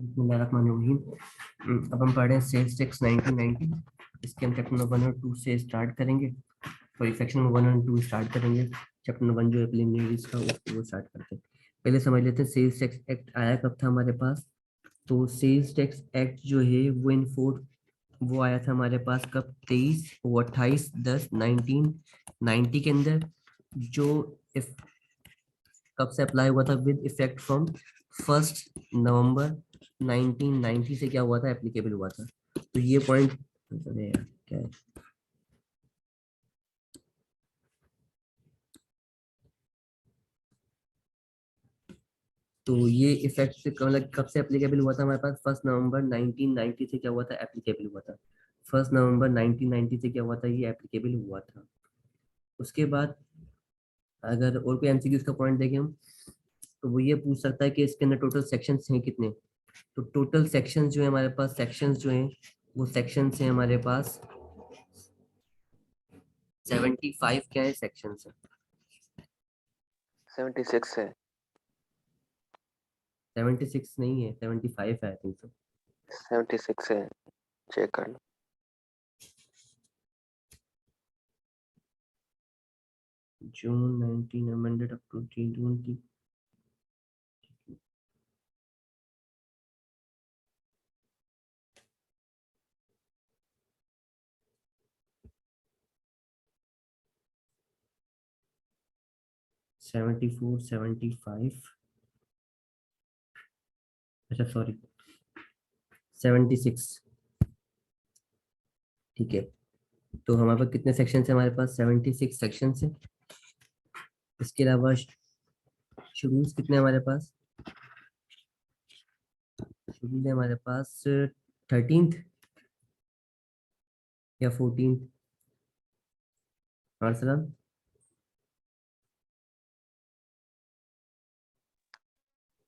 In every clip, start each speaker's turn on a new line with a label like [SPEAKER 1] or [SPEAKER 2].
[SPEAKER 1] बिस्मिल्लाहिर्रहमानिर्रहीम। अब हम पढ़ रहे हैं सेल्स टैक्स 1990। इसके हम चैप्टर नंबर 1 और 2 से स्टार्ट करेंगे। सॉरी, सेक्शन नंबर 1 और 2 स्टार्ट करेंगे। चैप्टर नंबर 1 जो है प्रिलिमिनरीज का, उसको स्टार्ट करते हैं। पहले समझ लेते हैं सेल्स टैक्स एक्ट आया कब था हमारे पास। तो सेल्स टैक्स एक्ट जो है वो आया था हमारे पास कब, 28 के अंदर, जो कब से अप्लाई हुआ था, विद इफेक्ट फ्रॉम 1 नवंबर 1990 से क्या हुआ था, एप्लीकेबल हुआ था। तो ये पॉइंट, अरे यार क्या है, तो ये इफेक्ट से मतलब कब से एप्लीकेबल हुआ था हमारे पास, 1 नवंबर 1990 से क्या हुआ था, एप्लीकेबल हुआ था। 1 नवंबर 1990 से क्या हुआ था, ये एप्लीकेबल हुआ था। उसके बाद अगर और कोई एमसीक्यू का पॉइंट देखें हम, तो वो ये पूछ सकता है कि इसके अंदर टोटल सेक्शंस हैं कितने। तो टोटल सेक्शंस जो है हमारे पास, सेक्शंस जो हैं वो सेक्शंस हैं हमारे पास 75 क्या है, सेक्शंस है।
[SPEAKER 2] 76 है।
[SPEAKER 1] 76 नहीं है, 75 है आई थिंक सो।
[SPEAKER 2] 76 है, चेक कर लो।
[SPEAKER 1] जून 19 amended up to 2020। Seventy four 75, अच्छा सॉरी 76, ठीक है। तो हमारे पास कितने सेक्शन है, हमारे पास 76 सेक्शन है। इसके अलावा शेड्यूल्स कितने हैं हमारे पास, शेड्यूल है हमारे पास 13th या 14th, अरसलान।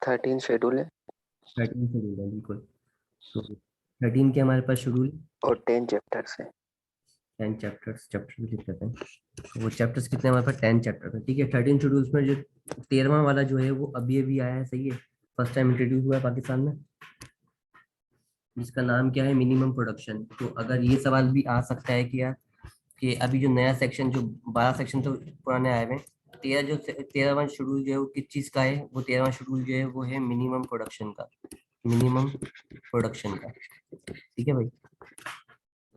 [SPEAKER 2] 13 शेड्यूल है
[SPEAKER 1] 13 शेड्यूल है बिल्कुल। तो 13 के हमारे पास शेड्यूल,
[SPEAKER 2] और 10 चैप्टर्स है।
[SPEAKER 1] 10 चैप्टर्स, चैप्टर भी लिख लेते हैं। तो वो चैप्टर्स कितने हैं हमारे पास, 10 चैप्टर है, ठीक है। 13 शेड्यूल्स में जो 13वां वाला जो है वो अभी अभी आया है, सही है, फर्स्ट टाइम इंट्रोड्यूस हुआ है पाकिस्तान में, जिसका नाम क्या है, मिनिमम प्रोडक्शन। तो अगर ये सवाल भी आ सकता है कि यार, कि अभी जो नया सेक्शन, जो 12 सेक्शन तो पुराने आए हुए हैं, 13वां शेड्यूल जो है वो किस चीज का है, वो 13वां शेड्यूल जो है वो है मिनिमम प्रोडक्शन का, मिनिमम प्रोडक्शन का, ठीक है भाई।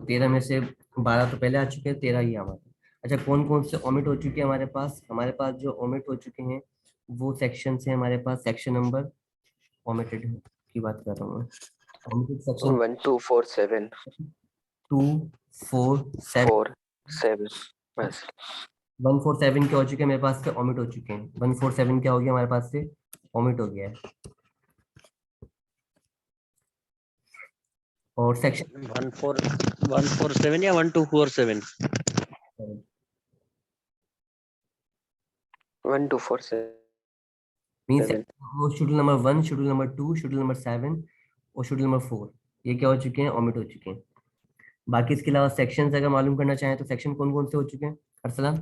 [SPEAKER 1] 13 में से 12 तो पहले आ चुके हैं, 13 ही हमारे। अच्छा, कौन कौन से ओमिट हो चुके हैं हमारे पास जो ओमिट हो चुके हैं वो सेक्शन है हमारे पास, सेक्शन नंबर ओमिटेड की बात कर रहा हूँ मैं। ओमिटेड सेक्शन
[SPEAKER 2] 1 2 4 7
[SPEAKER 1] 2 4 7,
[SPEAKER 2] 4 7 बस।
[SPEAKER 1] 147 क्या हो चुके हैं मेरे पास से, ओमिट हो चुके हैं। 147 क्या हो गया हमारे पास से, ओमिट हो गया है। और सेक्शन
[SPEAKER 3] 14147 या 1247?
[SPEAKER 2] 1 2 4
[SPEAKER 1] मीन्स
[SPEAKER 2] 7
[SPEAKER 1] वो schedule number 1, schedule number 2, schedule number 7 और शेड्यूल नंबर 4, ये क्या हो चुके हैं, ओमिट हो चुके हैं। बाकी इसके अलावा सेक्शंस अगर मालूम करना चाहें तो सेक्शन कौन कौन से हो चुके हैं, अरसलान।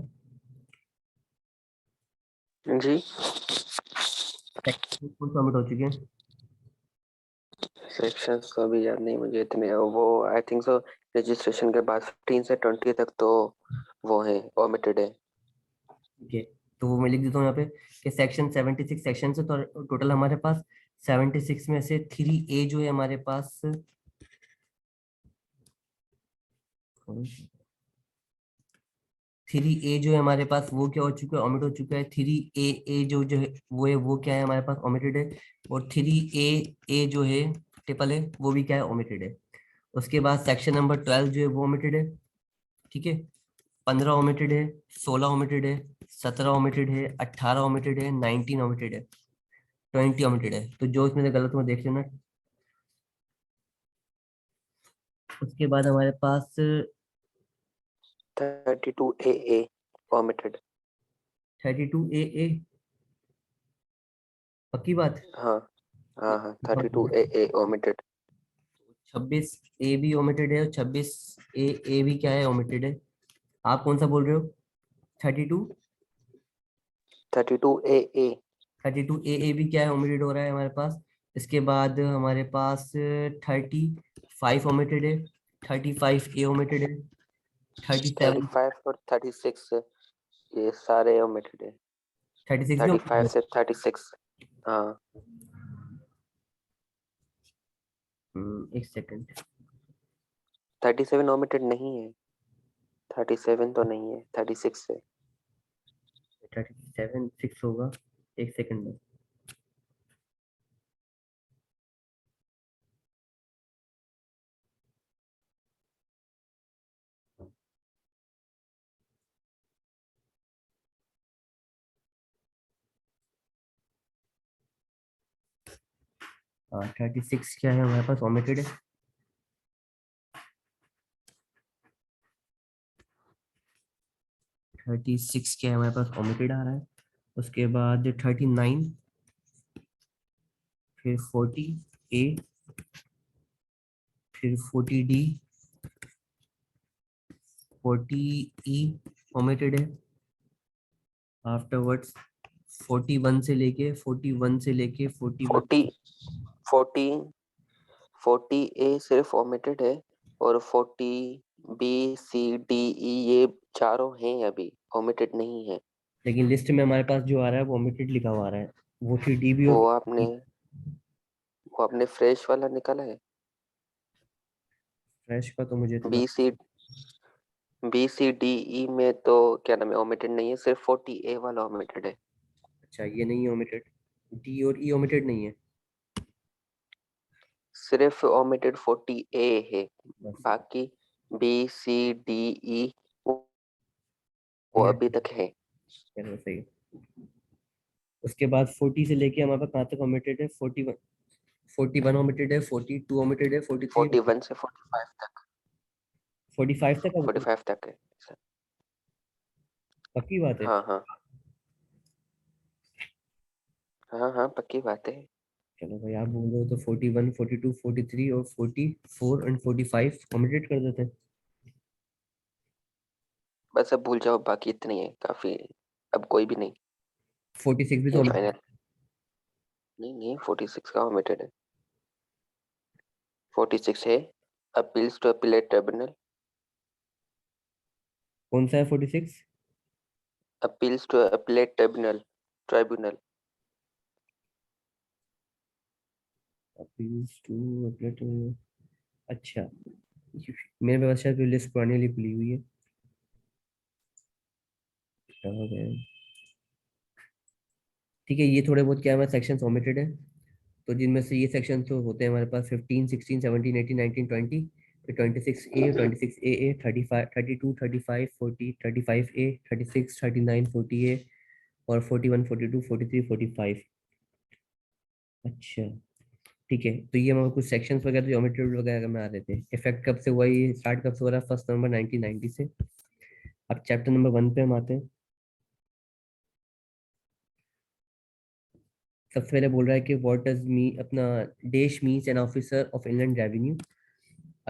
[SPEAKER 2] जी।
[SPEAKER 1] सेक्शन कौन से ओमिट हो चुके हैं,
[SPEAKER 2] सेक्शंस तो अभी याद नहीं मुझे इतने, वो आई थिंक सो रजिस्ट्रेशन के बाद 15 से 20 तक तो वो है, ओमिटेड है।
[SPEAKER 1] ठीक है। तो वो मैं लिख देता हूँ यहाँ पे कि सेक्शन 76 सेक्शन है, तो टोटल हमारे पास 76 में से 3A जो है हमारे पास, 3A जो है हमारे पास वो क्या हो चुका है, ओमिट हो चुका है। 3A वो क्या है हमारे पास, ओमिटेड है। और 3A जो है ट्रिपल है, वो भी क्या है, ओमिटेड है। उसके बाद सेक्शन नंबर 12 जो है वो ओमिटेड है, ठीक है। 15 ओमिटेड है, 16 ओमिटेड है, 17 ओमिटेड है, 18 ओमिटेड है, 19 ओमिटेड है, 20 ओमिटेड है। तो जो इसमें से गलत हुआ देख लेना। उसके बाद हमारे पास
[SPEAKER 2] 32 AA ओमिटेड।
[SPEAKER 1] 32AA, पक्की बात।
[SPEAKER 2] हाँ हाँ हाँ, 32 AA ओमिटेड।
[SPEAKER 1] 26A भी ओमिटेड है और 26A भी क्या है, ओमिटेड है। आप कौन सा बोल रहे हो, 32?
[SPEAKER 2] 32 AA
[SPEAKER 1] 32AA भी क्या है, ओमिटेड हो रहा है हमारे पास। इसके बाद हमारे पास 35 ओमिटेड है, 35A ओमिटेड है, 37
[SPEAKER 2] 35 और 36 ये सारे ओमिटेड है।
[SPEAKER 1] 36 भी
[SPEAKER 2] 35
[SPEAKER 1] omitted
[SPEAKER 2] से 36 हाँ
[SPEAKER 1] है। एक सेकंड,
[SPEAKER 2] 37 ओमिटेड नहीं है, 37 तो नहीं है, 36 है।
[SPEAKER 1] 37 6 होगा, एक सेकंड में। हाँ 36 क्या है हमारे पास ओमिटेड है। 36 क्या है हमारे पास ओमिटेड आ रहा है। उसके बाद 39, फिर 40A, फिर 40D, 40E ओमिटेड है। आफ्टरवर्ड्स 41 से लेके 41 से लेके 41
[SPEAKER 2] 40 40 40 ए सिर्फ ओमिटेड है और 40 बी सी डी ई ये चारों हैं अभी, ओमिटेड नहीं है।
[SPEAKER 1] लेकिन लिस्ट में हमारे पास जो आ रहा है वो ओमिटेड लिखा हुआ आ रहा है। वो 3D भी
[SPEAKER 2] वो
[SPEAKER 1] और
[SPEAKER 2] आपने फ्रेश वाला निकाला है?
[SPEAKER 1] फ्रेश का तो मुझे इतना।
[SPEAKER 2] बी सी डी ई में तो क्या नाम है, ओमिटेड नहीं है, सिर्फ 40 ए वाला ओमिटेड है।
[SPEAKER 1] अच्छा ये नहीं है ओमिटेड, डी और ई ओमिटेड नहीं है।
[SPEAKER 2] सिर्फ ओमिटेड 40 ए है,
[SPEAKER 1] बस
[SPEAKER 2] बाकी बी सी डी ई वो अभी तक है।
[SPEAKER 1] चलो सही है। उसके बाद 40 से लेके हमारे पास कहाँ तक ओमिटेड है, 41, 41 ओमिटेड है, 42 ओमिटेड है, 43,
[SPEAKER 2] 41 से 45 तक,
[SPEAKER 1] 45 तक omitted।
[SPEAKER 2] 45 तक है।
[SPEAKER 1] पक्की बात है।
[SPEAKER 2] हाँ हाँ हाँ हाँ पक्की बात है।
[SPEAKER 1] चलो भाई आप बोल रहे हो तो 41, 42, 43 और 44 एंड 45 ओमिटेड कर देते हैं।
[SPEAKER 2] बस अब भूल जाओ, बाकी इतने ही है काफी, अब कोई भी नहीं।
[SPEAKER 1] 46 भी तो
[SPEAKER 2] ये
[SPEAKER 1] omitted
[SPEAKER 2] फाइनल नहीं, नहीं 46 का ओमिटेड है। 46 है अपील्स टू अपीलेट ट्रिब्यूनल,
[SPEAKER 1] कौन सा है 46?
[SPEAKER 2] Appeals to appellate tribunal, tribunal.
[SPEAKER 1] Appeals to appellate, अच्छा मेरे पास शायद लिस्ट पुरानी वाली खुली हुई है। क्या हो गया? ठीक है, ये थोड़े बहुत क्या है सेक्शंस ओमिटेड है। तो जिनमें से ये सेक्शन तो होते हैं हमारे पास 15, 16, 17, 18, 19, 20, फिर 26A, 26AA, 35, 32, 35, 40, 35A, 36, 39, 40A और 41, 42, 43, 45। अच्छा ठीक है, तो ये हमारे कुछ सेक्शंस वगैरह ज्योमेट्री वगैरह में आ रहे थे। इफेक्ट कब से हुआ, ये स्टार्ट कब से हो रहा है? 1 नवंबर 1990 से। अब चैप्टर नंबर 1 पे हम आते हैं। सबसे पहले बोल रहा है कि व्हाट डज मी अपना देश means an officer of inland revenue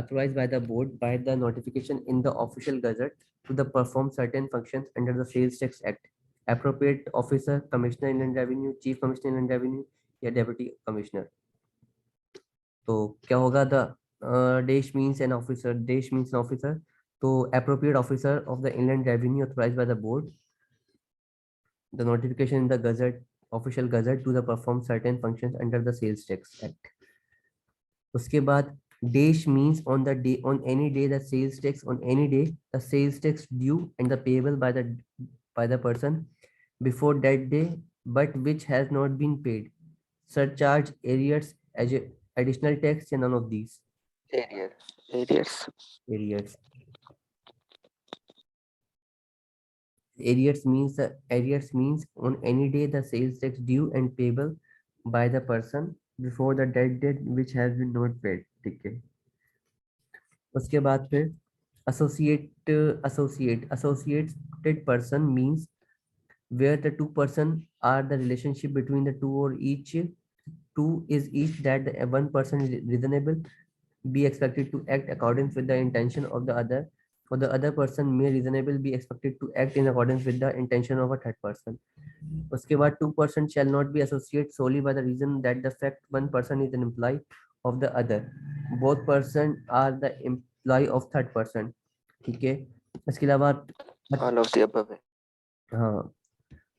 [SPEAKER 1] authorized by the board by the notification in the official gazette to the perform certain functions under the Sales Tax Act. Appropriate officer, Commissioner Inland Revenue, Chief Commissioner Inland Revenue या Deputy Commissioner। तो क्या होगा? The देश means an officer, देश means an officer, तो appropriate officer of the inland revenue authorized by the board, the notification in the gazette, official gazette to the perform certain functions under the Sales Tax Act। उसके बाद dash means on the day, on any day the sales tax, on any day the sales tax due and the payable by the person before that day but which has not been paid, surcharge, arrears, additional tax या none of these।
[SPEAKER 2] Arrears
[SPEAKER 1] arrears arrears means on any day the sales tax due and payable by the person before the dead date which has been not paid। ठीक है, उसके बाद फिर associated person means where the two person are the relationship between the two or each two is each that the one person is reasonable be expected to act according with the intention of the other or the other person may reasonably be expected to act in accordance with the intention of a third person. उसके बाद 2% shall not be associated solely by the reason that the fact one person is an employee of the other. Both person are the employee of third person. ठीक है, इसके अलावा
[SPEAKER 2] all of the above है।
[SPEAKER 1] हाँ,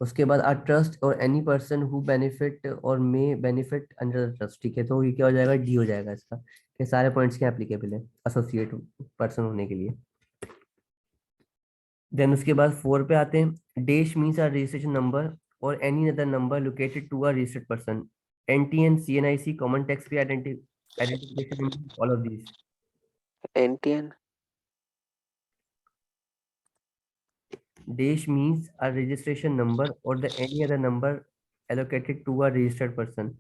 [SPEAKER 1] उसके बाद are trust और any person who benefit और मे बेनिफिट अंडर द ट्रस्ट। ठीक है, तो ये क्या हो जाएगा, डी हो जाएगा इसका, कि सारे पॉइंट्स क्या एप्लीकेबल है एसोसिएट पर्सन होने के लिए। देन उसके बाद 4 पे आते हैं। Dash means a registration number और any other number located to a registered person. NTN CNIC common tax pay identification all of these.
[SPEAKER 2] NTN
[SPEAKER 1] Dash means a registration number or the any other number allocated to a registered person.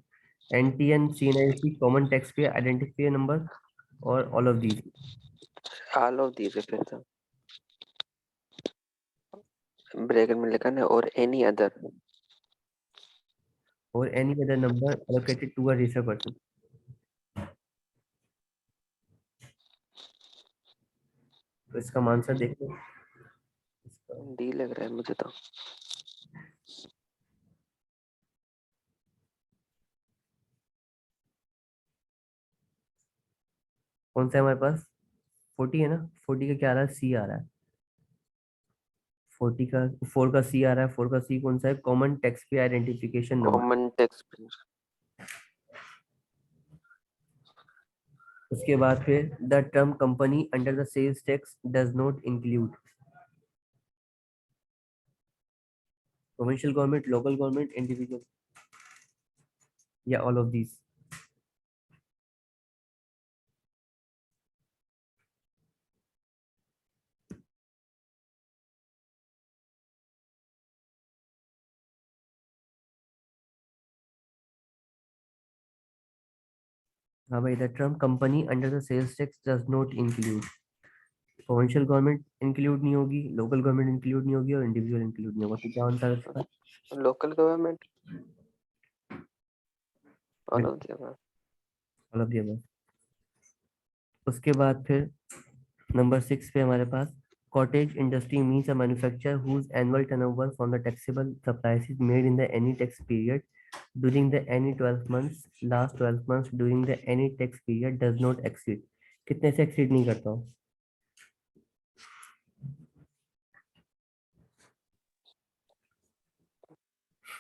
[SPEAKER 1] NTN, CNIC, common taxpayer identifier number, or all of these.
[SPEAKER 2] All of these है फिर तो bracket में लिखा ना और any other
[SPEAKER 1] Or any other number allocated to a registered person. तो इसका answer देख लो।
[SPEAKER 2] डी लग रहा है मुझे तो।
[SPEAKER 1] कौन सा है हमारे पास? 40 है ना, 40 का क्या आ रहा है, सी आ रहा है। 40 का 4 का सी आ रहा है। 4 का सी कौन सा है? Common tax pay identification number.
[SPEAKER 2] Common tax
[SPEAKER 1] उसके बाद फिर the term company under the sales tax does not include provincial government, local government, individual, या ऑल ऑफ दीज। हाँ भाई, the term company under the sales tax does not include provincial government, include नहीं होगी, local government include नहीं होगी, और individual include नहीं होगा। तो क्या आंसर है इसका?
[SPEAKER 2] Local government all of the above.
[SPEAKER 1] All of the above. उसके बाद फिर नंबर 6 पे हमारे पास cottage industry means a manufacturer whose annual turnover from the taxable supplies is made in the any tax period during the any 12 months, last 12 months during the any tax period does not exceed। कितने से exceed नहीं करता हूँ?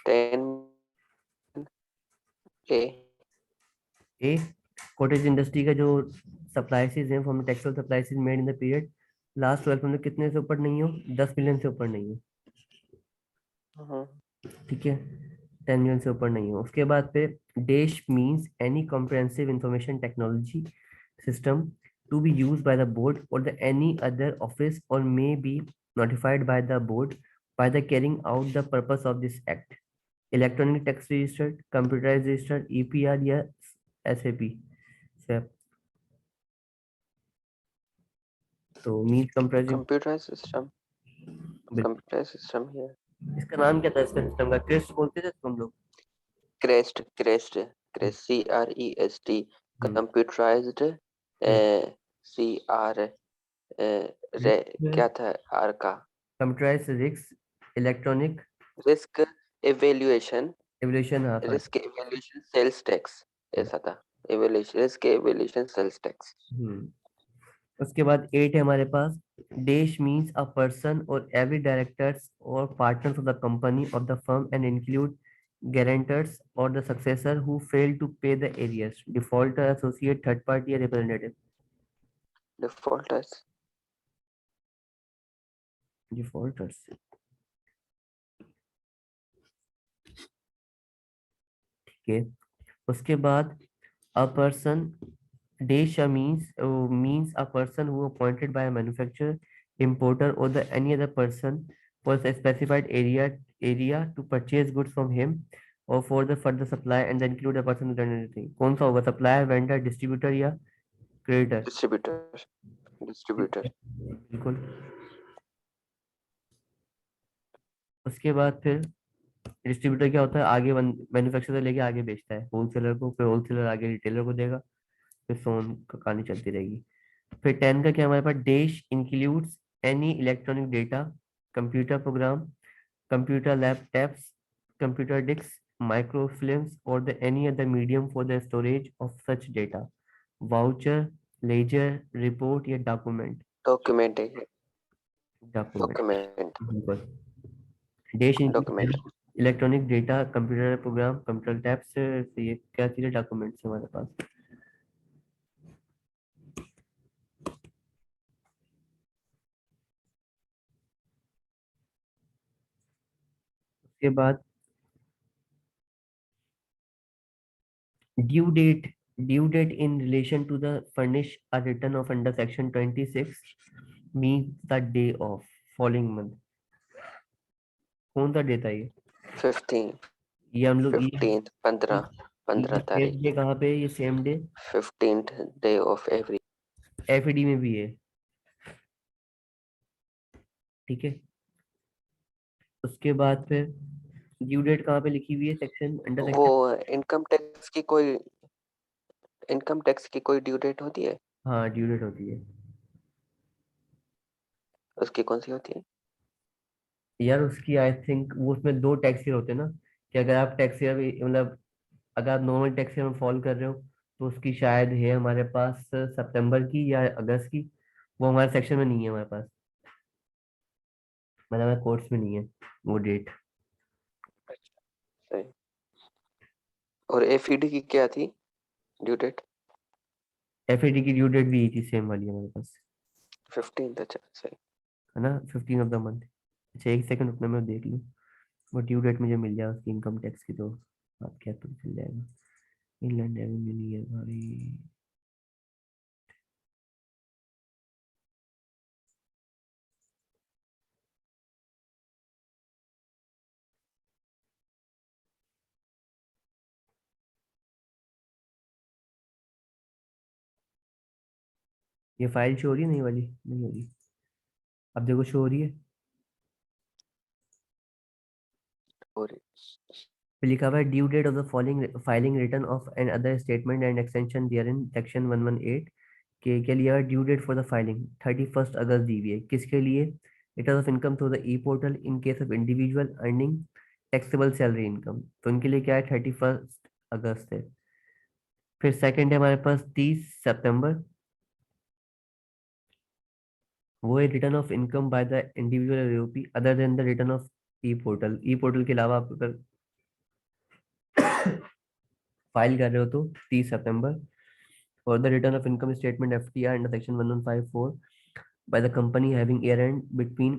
[SPEAKER 2] 10 ए
[SPEAKER 1] ए, cottage industry का जो supplies हैं from taxable supplies made in the period last 12 month कितने से ऊपर नहीं हो, 10 मिलियन से ऊपर नहीं हो। ठीक है, 10 मिलियन से ऊपर नहीं हो। उसके बाद pay dash means any comprehensive information technology system to be used by the board और द एनी अदर ऑफिस और may be notified by the board by the carrying out the purpose of this act। Electronic tax register, computerize register, EPR या SAP से। तो means
[SPEAKER 2] computerised system है।
[SPEAKER 1] इसका नाम क्या था इसका सिस्टम का? क्रेस्ट बोलते थे हम लोग।
[SPEAKER 2] क्रेस्ट CREST कंप्यूटराइज्ड CR क्या था आर का?
[SPEAKER 1] Computerize electronic
[SPEAKER 2] risk evaluation
[SPEAKER 1] evolution. हाँ,
[SPEAKER 2] रिस्क एवेल्यूएशन सेल्स टैक्स ऐसा था। Evaluation risk evaluation sales tax.
[SPEAKER 1] उसके बाद 8 है हमारे पास। डैश मींस अ पर्सन और एवरी डायरेक्टर्स और partners of the company of the firm and include guarantors or the successor who fail to pay the arrears, defaulter, associate, third party or representative।
[SPEAKER 2] Defaulters
[SPEAKER 1] defaulters। ठीक है, उसके बाद a person dash means a person who appointed by a manufacturer, importer or the any other person for a specified area to purchase goods from him or for the further supply and then include a person who done anything। कौन सा होगा, supplier, vendor, distributor या creditor?
[SPEAKER 2] Distributor.
[SPEAKER 1] बिल्कुल। उसके बाद फिर distributor क्या होता है, आगे मैन्युफैक्चरर से लेके आगे बेचता है होलसेलर को, फिर होलसेलर आगे रिटेलर को देगा, फिर सोन कहानी चलती रहेगी। फिर 10 का क्या हमारे पास, dash includes any electronic data, computer program, computer laptops, computer disks, microfilms, or the any other medium for the storage of such data. Voucher, ledger, report या document.
[SPEAKER 2] डॉक्यूमेंट है,
[SPEAKER 1] Document.
[SPEAKER 2] डॉक्यूमेंट,
[SPEAKER 1] बिल्कुल. Dash
[SPEAKER 2] document.
[SPEAKER 1] include electronic data, computer programme, computer tabs, ये क्या चीजें documents हमारे पास. उसके बाद due date, due date in relation to the furnish a return of under section 26 means the day of following month. कौन सा data है
[SPEAKER 2] 15,
[SPEAKER 1] ये हम लोग
[SPEAKER 2] 15, 15 तारीख,
[SPEAKER 1] सेम डे कहाँ पे है? ये same day
[SPEAKER 2] 15th day of every.
[SPEAKER 1] FD में भी है. ठीक है. उसके बाद फिर ड्यू डेट कहाँ पे लिखी हुई है? सेक्शन अंडर
[SPEAKER 2] वो
[SPEAKER 1] सेक्शन.
[SPEAKER 2] इनकम टैक्स की कोई ड्यू डेट होती है,
[SPEAKER 1] हाँ ड्यू डेट होती है
[SPEAKER 2] उसकी कौन सी होती है?
[SPEAKER 1] यार. उसकी आई थिंक वो उसमें दो टैक्स ईयर होते हैं ना, कि अगर आप टैक्स ईयर मतलब अगर आप नॉर्मल टैक्स ईयर में फॉल कर रहे हो तो उसकी शायद है हमारे पास सितंबर की या अगस्त की. वो हमारे सेक्शन में नहीं है हमारे पास, मतलब हमारे कोर्स में नहीं है वो डेट.
[SPEAKER 2] सही। और एफईडी की क्या थी ड्यू डेट?
[SPEAKER 1] एफएडी की ड्यू डेट भी यही थी, सेम वाली हमारे पास.
[SPEAKER 2] 15th, अच्छा सही।
[SPEAKER 1] है ना, 15 ऑफ द मंथ. अच्छा एक सेकंड रुकना, मैं देख लूँ वो ड्यू डेट मुझे मिल जाए उसकी इनकम टैक्स की, तो आप क्या तो चल जाएगा. इनलैंड रेवेन्यू नहीं है भाई. ये फाइल शो हो रही है? नहीं वाली नहीं हो रही. अब देखो शो हो रही है.
[SPEAKER 2] और
[SPEAKER 1] फिर लिखा हुआ है due date of the following filing return of and other statement and extension there in section 118 के लिए due date for the filing 31 अगस्त दी हुई है. किसके लिए? Return of income through the e portal in case of individual earning taxable salary income. तो उनके लिए क्या है, 31 अगस्त है. फिर सेकंड है हमारे पास 30 सितंबर. वो है return of income by the individual UP other than the return of E portal. E portal के अलावा आप अगर फाइल कर रहे हो तो 30 सितंबर. For the return of income statement F T R under section 1154 by the company having year end between.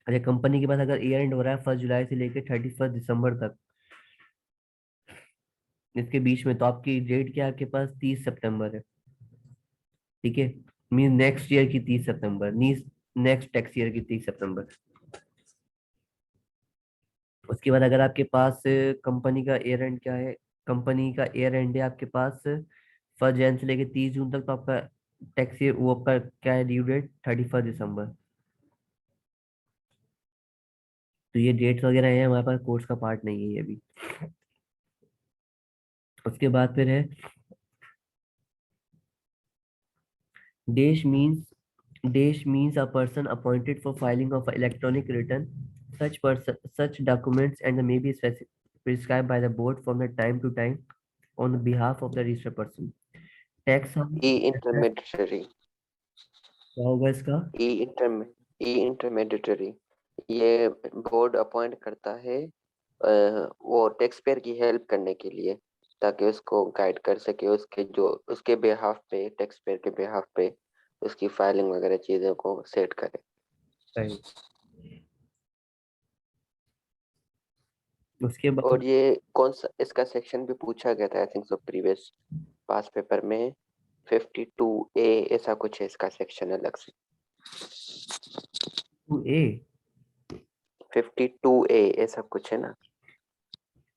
[SPEAKER 1] अरे कंपनी के पास अगर ईयर एंड हो रहा है 1 जुलाई से लेकर 31 दिसंबर तक, इसके बीच में, तो आपकी डेट क्या है? आपके पास 30 सितंबर है. ठीक है. मीन नेक्स्ट ईयर की 30 सितंबर, नेक्स्ट टैक्स ईयर की 30 सितंबर. उसके बाद अगर आपके पास कंपनी का ईयर एंड क्या है, कंपनी का ईयर एंड है आपके पास 1 जनवरी से लेकर 30 जून तक, तो आपका टैक्स ईयर वो आपका क्या है, ड्यू डेट 31 दिसंबर. तो ये डेट्स वगैरह है हमारे पास, कोर्स का पार्ट नहीं है ये अभी. उसके बाद फिर है देश मीन्स, देश means a person appointed for filing of electronic return. such person such documents and may be prescribed by the board from the time to time on behalf of the registered person. Tax हम
[SPEAKER 2] ई
[SPEAKER 1] क्या
[SPEAKER 2] इंटरमेडिटरी,
[SPEAKER 1] होगा इसका?
[SPEAKER 2] ई inter ई इंटरमेडिटरी, ये board appoint करता है वो tax payer की help करने के लिए, ताकि उसको गाइड कर सके, उसके जो उसके बेहाफ पे, टैक्स पेयर के बेहाफ पे उसकी फाइलिंग वगैरह चीज़ों को सेट करे।
[SPEAKER 1] सही. उसके बाद
[SPEAKER 2] और ये कौन सा, इसका सेक्शन भी पूछा गया था I think so previous pass paper में, 52A ऐसा कुछ है इसका सेक्शन अलग से।
[SPEAKER 1] 2A
[SPEAKER 2] 52A ऐसा कुछ है ना,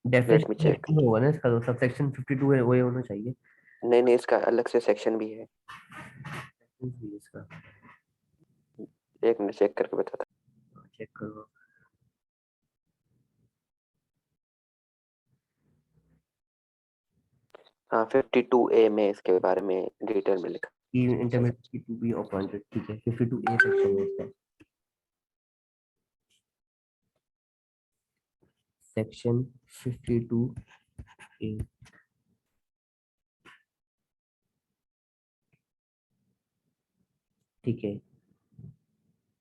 [SPEAKER 2] लेट मी चेक।
[SPEAKER 1] डेफिनेशन होगा ना इसका, तो सब सेक्शन 52 है वही होना चाहिए.
[SPEAKER 2] नहीं नहीं, इसका अलग से सेक्शन भी है,
[SPEAKER 1] इसका
[SPEAKER 2] एक मिनट चेक करके बताता
[SPEAKER 1] चेक करो.
[SPEAKER 2] हूँ। हाँ 52A में इसके बारे में डिटेल में लिखा।
[SPEAKER 1] ई इंटरमीडिएट टू बी अपॉइंटेड, ठीक है 52A सेक्शन है इसका, सेक्शन 52A। ठीक है,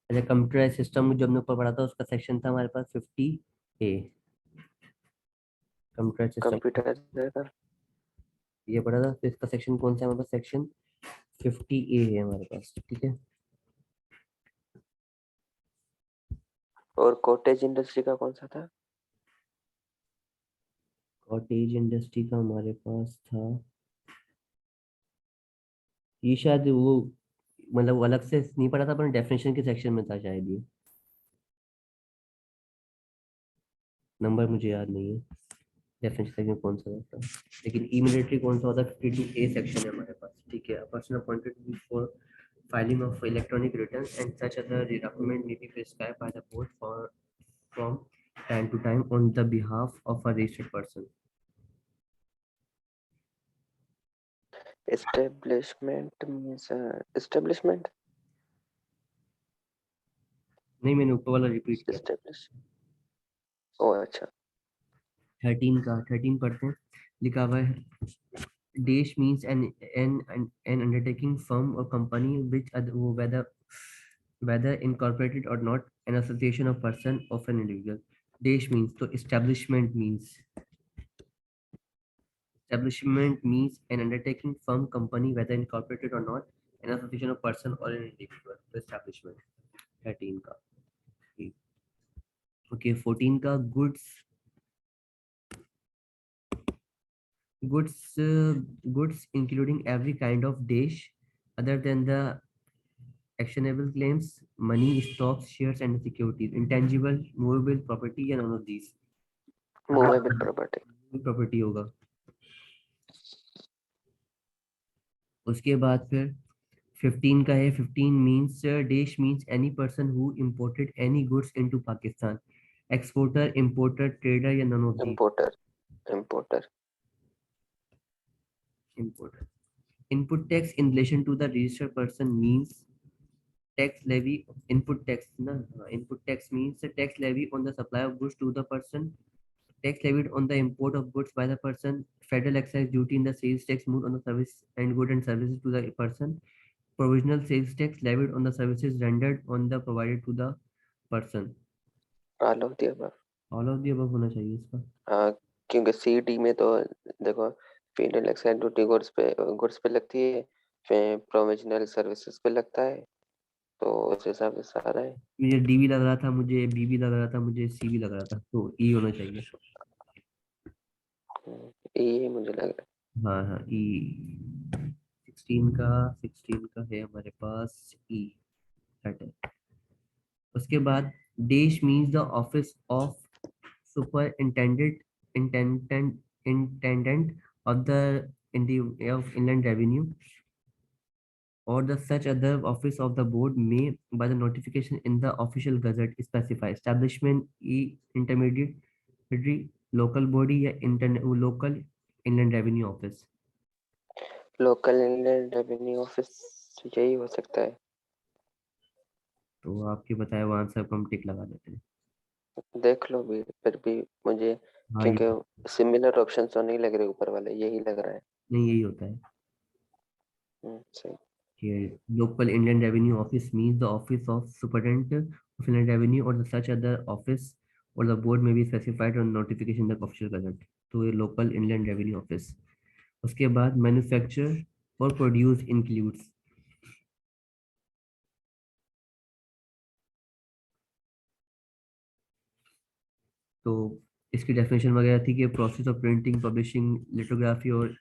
[SPEAKER 1] अच्छा कंप्यूटराइज सिस्टम जो हमने ऊपर पढ़ा था उसका सेक्शन था हमारे पास 50A, कंप्यूटराइज सिस्टम
[SPEAKER 2] कंप्यूटर
[SPEAKER 1] ये पढ़ा था, तो इसका सेक्शन कौन सा है हमारे पास, सेक्शन 50A है हमारे पास, ठीक है।
[SPEAKER 2] और कॉटेज इंडस्ट्री का कौन सा था?
[SPEAKER 1] कॉटेज इंडस्ट्री का हमारे पास था, ये शायद वो मतलब वो अलग से नहीं पढ़ा था, पर डेफिनेशन के सेक्शन में था शायद ये, नंबर मुझे याद नहीं है डेफिनेशन सेक्शन कौन सा होता है, लेकिन ई मिलिट्री कौन सा होता है, 52A सेक्शन है हमारे पास, ठीक है। Person appointed for filing of electronic returns and such other document may be prescribed by the board for from time to time on the behalf of a registered person।
[SPEAKER 2] Establishment means establishment
[SPEAKER 1] नहीं, मैंने ऊपर वाला repeat किया।
[SPEAKER 2] Establish ओ अच्छा
[SPEAKER 1] 13 का 13 पढ़ते हैं, लिखा हुआ है Dash means an undertaking firm or company which whether incorporated or not, an association of person of an individual। Dash means तो establishment means an undertaking firm company whether incorporated or not, an association of person or an individual। तो establishment 13 का, okay 14 का goods including every kind of dish other than the actionable claims, money, stocks, shares and securities, intangible movable property या none of these,
[SPEAKER 2] movable property
[SPEAKER 1] property होगा। उसके बाद फिर 15 का है, 15 मीन्स देश means any person who imported any goods into Pakistan, exporter, importer, trader या none of the.
[SPEAKER 2] Importer importer
[SPEAKER 1] importer. Input tax in relation to the registered person means tax levy, input tax na, input tax means the tax levy on the supply of goods to the person, tax levied on the import of goods by the person, federal excise duty in the sales tax moved on the service and good and services to the person, provisional sales tax levied on the services rendered on the provided to the person।
[SPEAKER 2] All of the above
[SPEAKER 1] all of the above होना चाहिए इसका।
[SPEAKER 2] हाँ क्योंकि CD में तो देखो federal excise duty goods पे लगती है, फिर प्रोविजनल सर्विसेज पे लगता है, तो उस हिसाब से सारा है।
[SPEAKER 1] मुझे डी भी लग रहा था, मुझे बी भी लग रहा था, मुझे सी भी लग रहा था, तो ई होना चाहिए।
[SPEAKER 2] ये मुझे लग रहा
[SPEAKER 1] हाँ हाँ ई, 16 का है हमारे पास ई, है। उसके बाद देश means the office of superintendent intended intended of the of inland revenue or the such other office of the board may by the notification in the official gazette specify establishment e intermediary local body या local inland revenue office।
[SPEAKER 2] है local Indian revenue office यही हो सकता है।
[SPEAKER 1] तो आपके बताए हुए आंसर को हम टिक लगा देते हैं।
[SPEAKER 2] देख लो भी फिर भी मुझे,
[SPEAKER 1] हाँ ये
[SPEAKER 2] क्योंकि सिमिलर ऑप्शन तो नहीं लग रहे ऊपर वाले, यही लग रहा है।
[SPEAKER 1] नहीं, यही होता है
[SPEAKER 2] सही।
[SPEAKER 1] कि local Indian Revenue Office means the office of Superintendent of Inland Revenue or the such other office or the board may be specified on notification in the official gazette। तो ये local Inland Revenue Office। उसके बाद manufacture or produce includes, तो इसकी definition वगैरह थी कि process of printing, publishing, lithography और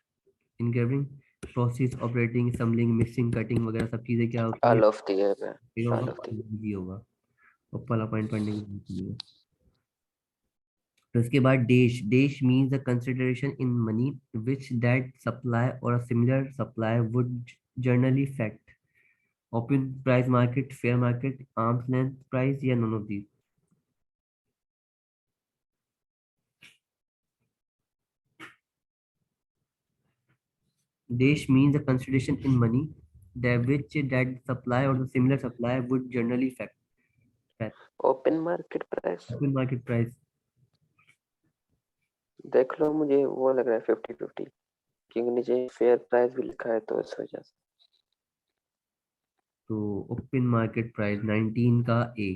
[SPEAKER 1] engraving, process operating, assembling, mixing, cutting वगैरह सब चीज़ें क्या होती है,
[SPEAKER 2] ऑल ऑफ द है,
[SPEAKER 1] ये होगा
[SPEAKER 2] ऑल ऑफ द।
[SPEAKER 1] ये होगा ऊपर पॉइंट पढ़ने की जरूरत नहीं है। तो इसके बाद देश means the consideration in money which that supply or a similar supply would generally फैक्ट, open price market, fair market, arm's length price या नॉन ऑफ दीज। देश means the consideration in money that supply or the similar supply would generally fetch
[SPEAKER 2] open market price
[SPEAKER 1] open market price.
[SPEAKER 2] देख लो, मुझे वो लग रहा है 50-50, क्योंकि नीचे फेयर प्राइस भी लिखा है तो इस वजह से।
[SPEAKER 1] तो open market price 19 का A.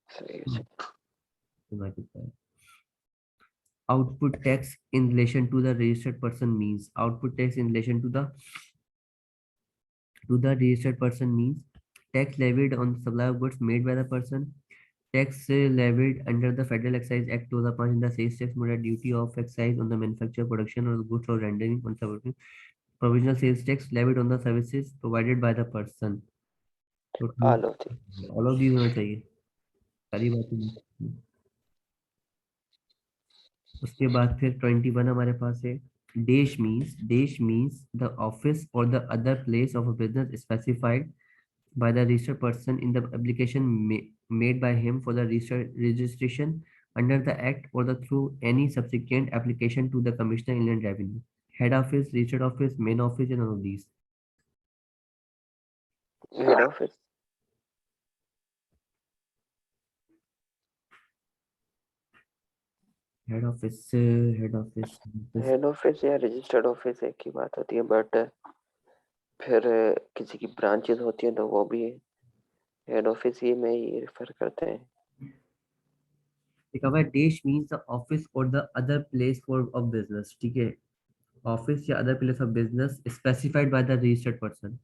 [SPEAKER 2] सही है।
[SPEAKER 1] Open market price. Output tax in relation to the registered person means output tax in relation to the registered person means tax levied on the supply of goods made by the person, tax levied under the Federal Excise Act 2005 in the sales tax mode duty of excise on the manufacture, production of the goods or rendering on subordinate provisional sales tax levied on the services provided by the person. So
[SPEAKER 2] all of the.
[SPEAKER 1] all of these होना चाहिए, सारी बातें। उसके बाद फिर 21 हमारे पास है dash means the office or the other place of a business specified by the registered person in the application made by him for the registration under the act or the through any subsequent application to the Commissioner Inland Revenue. Head office, registered office, main office, and all of these.
[SPEAKER 2] Head office.
[SPEAKER 1] Head office, head office.
[SPEAKER 2] Head office या registered office एक ही बात होती है, but फिर किसी की branches होती हैं तो वो भी हेड ऑफिस ही में ही रेफर करते हैं।
[SPEAKER 1] Dash means the office or the other place for of business. ठीक है, office या other place of business specified by the registered person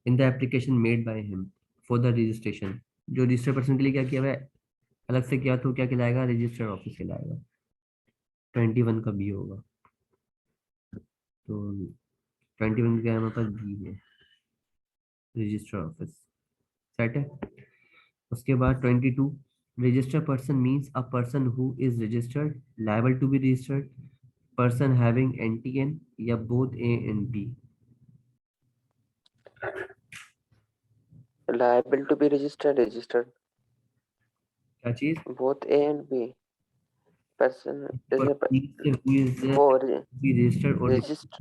[SPEAKER 1] in the application made by him for the registration. जो registered person के लिए क्या किया हुआ है अलग से किया तो क्या कहलाएगा, रजिस्टर्ड ऑफिस कहलाएगा। 21 का बी होगा, तो 21 का हमारे पास बी है, रजिस्टर्ड ऑफिस। सेट है। उसके बाद 22 registered person means a person who is registered liable to be registered person having NTN या both A and B.
[SPEAKER 2] Liable to be registered
[SPEAKER 1] क्या चीज,
[SPEAKER 2] both A and B person
[SPEAKER 1] who is
[SPEAKER 2] वो
[SPEAKER 1] be registered or
[SPEAKER 2] register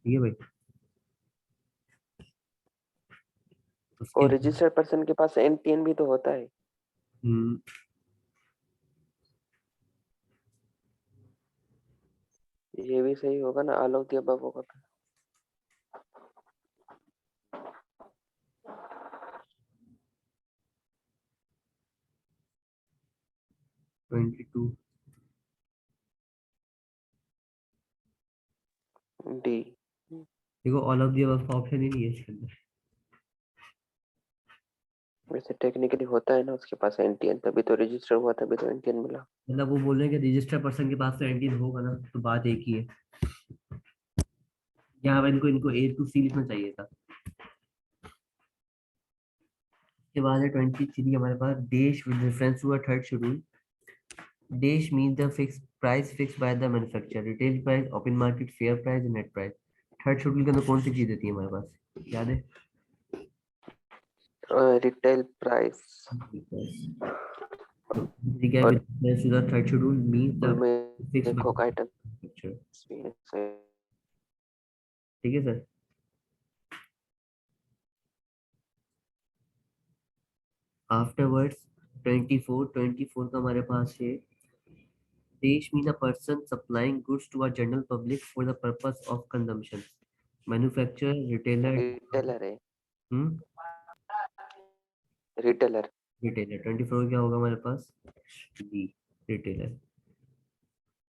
[SPEAKER 1] ठीक है भाई। उसके
[SPEAKER 2] और registered person के पास एनटीएन भी तो होता है।
[SPEAKER 1] हम्म,
[SPEAKER 2] ये भी सही होगा ना, ऑल ऑफ द अबव होगा।
[SPEAKER 1] 22
[SPEAKER 2] डी।
[SPEAKER 1] देखो ऑल ऑफ दी अबव का ऑप्शन ही नहीं है इसके अंदर।
[SPEAKER 2] वैसे टेक्निकली होता है ना, उसके पास एनटीएन, तभी तो रजिस्टर हुआ, तभी तो एनटीएन मिला।
[SPEAKER 1] मतलब वो बोल रहे हैं कि रजिस्टर्ड पर्सन के पास तो एंटीन होगा ना, तो बात एक ही है। यहाँ पे इनको इनको ए टू सी लिखना चाहिए था। उसके बाद है 23 हमारे पास देश with reference to a third schedule. देश means the fix price fix by the manufacturer, retail price, open market, fair price, net price. Third schedule के अंदर कौन सी चीज देती है हमारे पास, याद है?
[SPEAKER 2] Retail price.
[SPEAKER 1] ठीक है, with reference to the third schedule means the
[SPEAKER 2] उनमें
[SPEAKER 1] फिक्स बाय
[SPEAKER 2] देखो आइटम।
[SPEAKER 1] मैन्युफैक्चरर। ठीक है सर। आफ्टरवर्ड्स 24 का हमारे पास है देश mean a person supplying goods to a general public for the purpose of consumption, manufacturer, retailer.
[SPEAKER 2] Retailer है।
[SPEAKER 1] Hmm,
[SPEAKER 2] retailer.
[SPEAKER 1] रिटेलर 24 क्या होगा हमारे पास, B, retailer.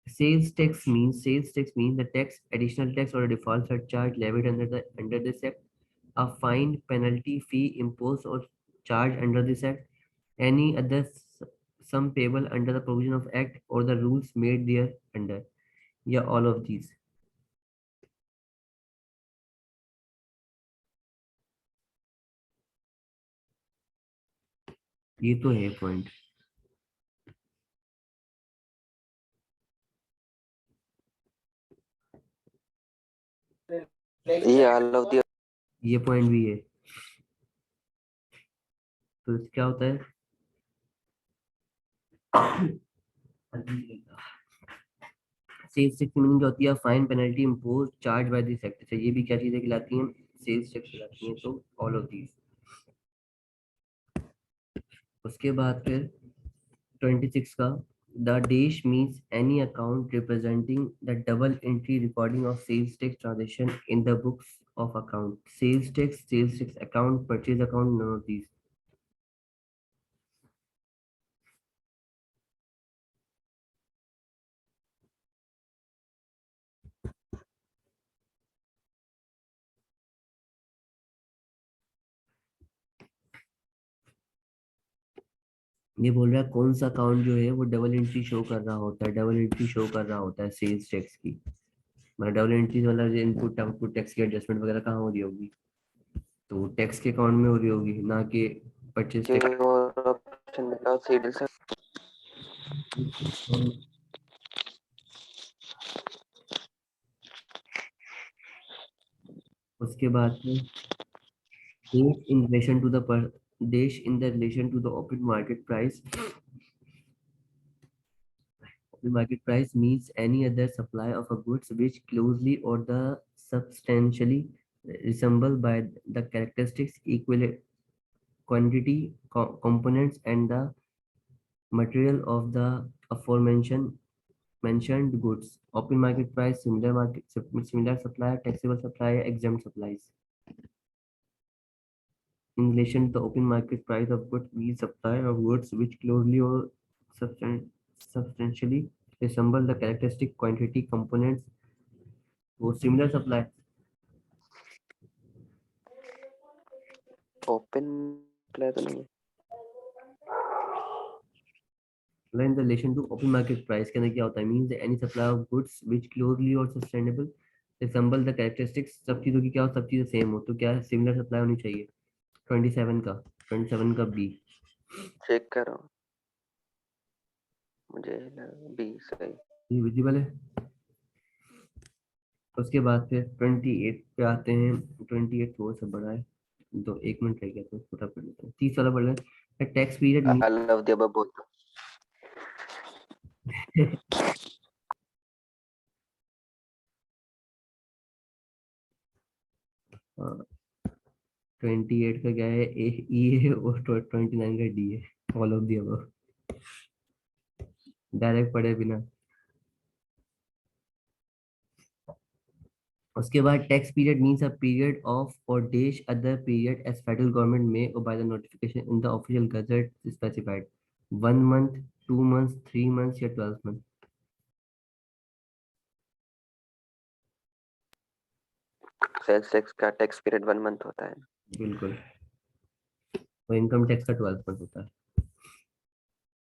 [SPEAKER 1] Sales tax means the tax, additional tax or a default surcharge levied under this act, a fine, penalty, fee imposed or charged under this act, any other sum payable under the provision of act or the rules made there under, या all of these। ये तो है point.
[SPEAKER 2] ये all of the
[SPEAKER 1] ये point भी है, तो क्या होता है सेल्स टैक्स की मीनिंग क्या होती है? Fine, penalty, impose, charge by the sector. ये भी क्या चीजें कहलाती हैं? सेल्स टैक्स कहलाती हैं। तो ऑल ऑफ दीज। उसके बाद फिर 26 का, the dash means any account representing the double entry recording of sales tax transaction in the books of account. Sales tax account, purchase account, none of these. ये बोल रहा है कौन सा अकाउंट जो है वो डबल एंट्री शो कर रहा होता है, डबल एंट्री शो कर रहा होता है सेल्स टैक्स की। मतलब डबल एंट्री मतलब इनपुट आउटपुट टैक्स की एडजस्टमेंट वगैरह कहाँ हो रही होगी? तो टैक्स के अकाउंट में हो रही होगी, ना कि परचेज
[SPEAKER 2] जो
[SPEAKER 1] टैक्स।
[SPEAKER 2] ऑप्शन बताओ सीडल से।
[SPEAKER 1] उसके बाद में dash in relation to the dash in the relation to the open market price. Open market price means any other supply of a goods which closely or the substantially resemble by the characteristics, equal quantity, components, and the material of the aforementioned mentioned goods. Open market price, similar supplier, taxable supplier, exempt supplies. In relation to the open market price of goods, we supply of goods which closely or substantially resemble the characteristic quantity components वो similar supply.
[SPEAKER 2] Open तो नहीं है।
[SPEAKER 1] In the relation to open market price के अंदर क्या होता है? Means any supply of goods which closely or sustainable resemble the characteristics। सब चीजों की क्या हो? सब चीजें सेम हो तो क्या सिमिलर सप्लाई होनी चाहिए। 27 का बी।
[SPEAKER 2] चेक करो, मुझे बी सही।
[SPEAKER 1] ये विजिबल है। उसके बाद फिर 28 पे आते हैं। 28 थोड़ा सा बड़ा है, तो 1 मिनट रह गया तो पूरा पढ़ लेते हैं। 30 वाला पढ़ लें। Tax period
[SPEAKER 2] I love the above बोल।
[SPEAKER 1] 28 का क्या है? ई है और 29 का डी है। All of the above, direct पढ़े बिना। उसके बाद tax period means a period of or dash other period as federal government में or by the notification in the official gazette specified. 1 month, 2 months, 3 months या 12 month.
[SPEAKER 2] Sales tax का tax period 1 month होता है।
[SPEAKER 1] बिल्कुल। और income tax का 12 month होता है।